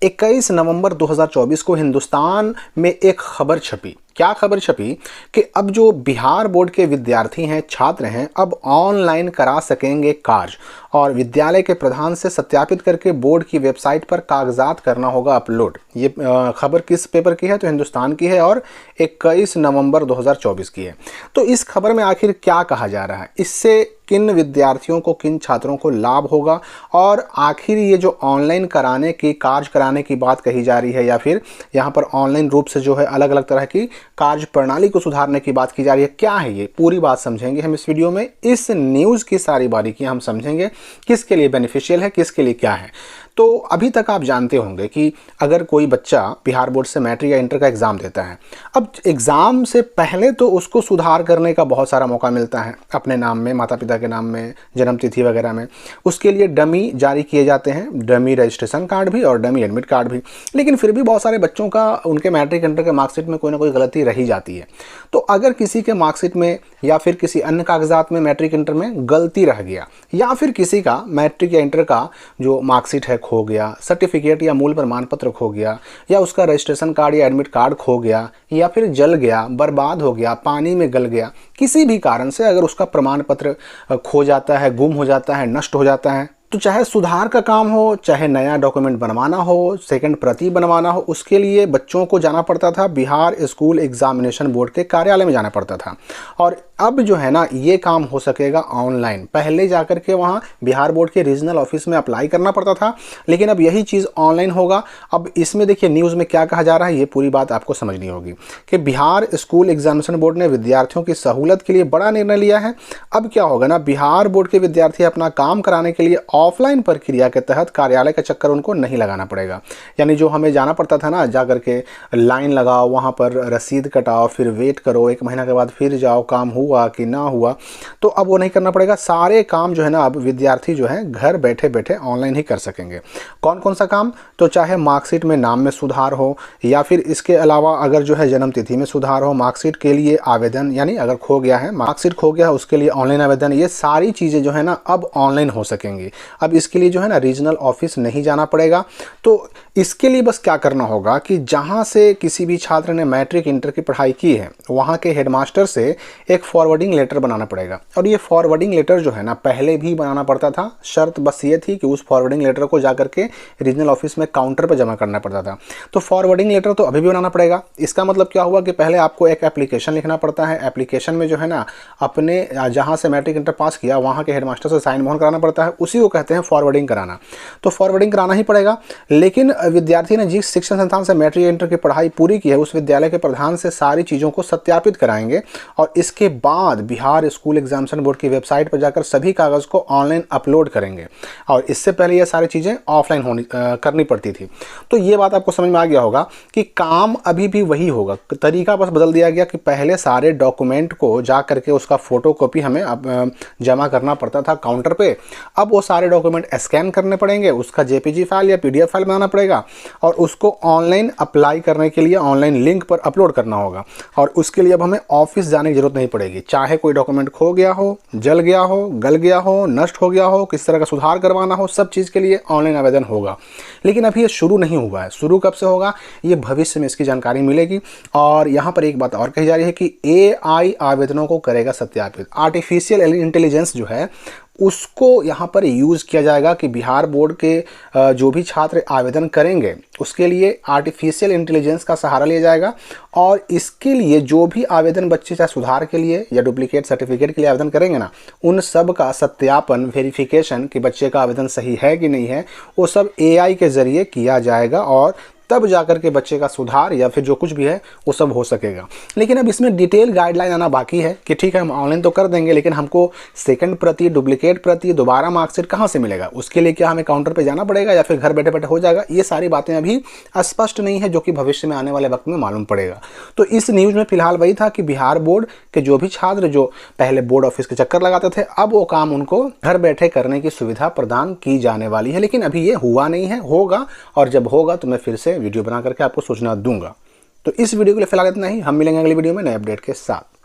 21 नवंबर 2024 को हिंदुस्तान में एक खबर छपी। क्या खबर छपी कि अब जो बिहार बोर्ड के विद्यार्थी हैं, छात्र हैं, अब ऑनलाइन करा सकेंगे कार्य और विद्यालय के प्रधान से सत्यापित करके बोर्ड की वेबसाइट पर कागजात करना होगा अपलोड। ये खबर किस पेपर की है? तो हिंदुस्तान की है और 21 नवंबर 2024 की है। तो इस खबर में आखिर क्या कहा जा रहा है, इससे किन विद्यार्थियों को, किन छात्रों को लाभ होगा, और आखिर ये जो ऑनलाइन कराने की, कार्य कराने की बात कही जा रही है या फिर यहाँ पर ऑनलाइन रूप से जो है अलग अलग तरह की कार्य प्रणाली को सुधारने की बात की जा रही है, क्या है ये पूरी बात समझेंगे हम इस वीडियो में। इस न्यूज़ की सारी बारीकियां हम समझेंगे, किसके लिए बेनिफिशियल है, किसके लिए क्या है। तो अभी तक आप जानते होंगे कि अगर कोई बच्चा बिहार बोर्ड से मैट्रिक या इंटर का एग्ज़ाम देता है, अब एग्ज़ाम से पहले तो उसको सुधार करने का बहुत सारा मौका मिलता है अपने नाम में, माता पिता के नाम में, जन्मतिथि वगैरह में। उसके लिए डमी जारी किए जाते हैं, डमी रजिस्ट्रेशन कार्ड भी और डमी एडमिट कार्ड भी। लेकिन फिर भी बहुत सारे बच्चों का उनके मैट्रिक इंटर के मार्कशीट में कोई ना कोई गलती रही जाती है। तो अगर किसी के मार्कशीट में या फिर किसी अन्य कागजात में मैट्रिक इंटर में गलती रह गया, या फिर किसी का मैट्रिक या इंटर का जो मार्कशीट है खो गया, सर्टिफिकेट या मूल प्रमाण पत्र खो गया, या उसका रजिस्ट्रेशन कार्ड या एडमिट कार्ड खो गया, या फिर जल गया, बर्बाद हो गया, पानी में गल गया, किसी भी कारण से अगर उसका प्रमाण पत्र खो जाता है, गुम हो जाता है, नष्ट हो जाता है, तो चाहे सुधार का काम हो, चाहे नया डॉक्यूमेंट बनवाना हो, सेकंड प्रति बनवाना हो, उसके लिए बच्चों को जाना पड़ता था बिहार स्कूल एग्जामिनेशन बोर्ड के कार्यालय में जाना पड़ता था। और अब जो है ना, ये काम हो सकेगा ऑनलाइन। पहले जाकर के वहाँ बिहार बोर्ड के रीजनल ऑफिस में अप्लाई करना पड़ता था, लेकिन अब यही चीज़ ऑनलाइन होगा। अब इसमें देखिए न्यूज़ में क्या कहा जा रहा है, ये पूरी बात आपको समझनी होगी कि बिहार स्कूल एग्जामिनेशन बोर्ड ने विद्यार्थियों की सहूलत के लिए बड़ा निर्णय लिया है। अब क्या होगा ना, बिहार बोर्ड के विद्यार्थी अपना काम कराने के लिए ऑफलाइन प्रक्रिया के तहत कार्यालय का चक्कर उनको नहीं लगाना पड़ेगा। यानी जो हमें जाना पड़ता था ना, जा करके लाइन लगाओ, वहाँ पर रसीद कटाओ, फिर वेट करो, 1 महीना के बाद फिर जाओ, काम हुआ कि ना हुआ, तो अब वो नहीं करना पड़ेगा। सारे काम जो है ना, अब विद्यार्थी जो है घर बैठे बैठे ऑनलाइन ही कर सकेंगे। कौन कौन सा काम? तो चाहे मार्कशीट में नाम में सुधार हो, या फिर इसके अलावा अगर जो है जन्म तिथि में सुधार हो, मार्कशीट के लिए आवेदन, यानी अगर खो गया है, मार्कशीट खो गया है, उसके लिए ऑनलाइन आवेदन, ये सारी चीज़ें जो है ना अब ऑनलाइन हो सकेंगी। अब इसके लिए जो है ना रीजनल ऑफिस नहीं जाना पड़ेगा। तो इसके लिए बस क्या करना होगा कि जहां से किसी भी छात्र ने मैट्रिक इंटर की पढ़ाई की है, वहां के हेडमास्टर से एक फॉरवर्डिंग लेटर बनाना पड़ेगा। और ये फॉरवर्डिंग लेटर जो है ना, पहले भी बनाना पड़ता था। शर्त बस ये थी कि उस फॉरवर्डिंग लेटर को जाकर के रीजनल ऑफिस में काउंटर पर जमा करना पड़ता था। तो फॉरवर्डिंग लेटर तो अभी भी बनाना पड़ेगा। इसका मतलब क्या हुआ कि पहले आपको एक एप्लीकेशन लिखना पड़ता है। एप्लीकेशन में जो है ना, अपने जहाँ से मैट्रिक इंटर पास किया वहाँ के हेडमास्टर से साइन मोहर कराना पड़ता है। उसी को कहते हैं फॉरवर्डिंग कराना। तो फॉरवर्डिंग कराना ही पड़ेगा। लेकिन विद्यार्थी ने जिस शिक्षण संस्थान से मैट्रिक इंटर की पढ़ाई पूरी की है, उस विद्यालय के प्रधान से सारी चीज़ों को सत्यापित कराएंगे और इसके बाद बिहार स्कूल एग्जामिनेशन बोर्ड की वेबसाइट पर जाकर सभी कागज़ को ऑनलाइन अपलोड करेंगे। और इससे पहले ये सारी चीज़ें ऑफलाइन करनी पड़ती थी। तो ये बात आपको समझ में आ गया होगा कि काम अभी भी वही होगा, तरीका बस बदल दिया गया कि पहले सारे डॉक्यूमेंट को जा करके उसका फोटोकॉपी हमें जमा करना पड़ता था काउंटर पे। अब वो सारे डॉक्यूमेंट स्कैन करने पड़ेंगे, उसका जेपीजी फाइल या पीडीएफ फाइल बनाना पड़ेगा और उसको ऑनलाइन अप्लाई करने के लिए ऑनलाइन लिंक पर अपलोड करना होगा। और उसके लिए अब हमें ऑफिस जाने की जरूरत नहीं पड़ेगी। चाहे कोई डॉक्यूमेंट खो गया हो, जल गया हो, गल गया हो, नष्ट हो गया हो, किस तरह का सुधार करवाना हो, सब चीज़ के लिए ऑनलाइन आवेदन होगा। लेकिन अभी ये शुरू नहीं हुआ है। शुरू कब से होगा, ये भविष्य में इसकी जानकारी मिलेगी। और यहाँ पर एक बात और कही जा रही है कि AI आवेदनों को करेगा सत्यापित। आर्टिफिशियल इंटेलिजेंस जो है उसको यहाँ पर यूज़ किया जाएगा कि बिहार बोर्ड के जो भी छात्र आवेदन करेंगे उसके लिए आर्टिफिशियल इंटेलिजेंस का सहारा लिया जाएगा। और इसके लिए जो भी आवेदन बच्चे चाहे सुधार के लिए या डुप्लीकेट सर्टिफिकेट के लिए आवेदन करेंगे ना, उन सब का सत्यापन, वेरिफिकेशन कि बच्चे का आवेदन सही है कि नहीं है, वो सब AI के ज़रिए किया जाएगा और तब जाकर के बच्चे का सुधार या फिर जो कुछ भी है वो सब हो सकेगा। लेकिन अब इसमें डिटेल गाइडलाइन आना बाकी है कि ठीक है हम ऑनलाइन तो कर देंगे, लेकिन हमको सेकंड प्रति, डुप्लीकेट प्रति, दोबारा मार्कशीट कहाँ से मिलेगा, उसके लिए क्या हमें काउंटर पे जाना पड़ेगा या फिर घर बैठे बैठे हो जाएगा, ये सारी बातें अभी स्पष्ट नहीं है, जो कि भविष्य में आने वाले वक्त में मालूम पड़ेगा। तो इस न्यूज़ में फिलहाल वही था कि बिहार बोर्ड के जो भी छात्र जो पहले बोर्ड ऑफिस के चक्कर लगाते थे, अब वो काम उनको घर बैठे करने की सुविधा प्रदान की जाने वाली है। लेकिन अभी ये हुआ नहीं है, होगा। और जब होगा तो मैं फिर से वीडियो बना करके आपको सूचना दूंगा। तो इस वीडियो के लिए फिलहाल इतना ही। हम मिलेंगे अगली वीडियो में नए अपडेट के साथ।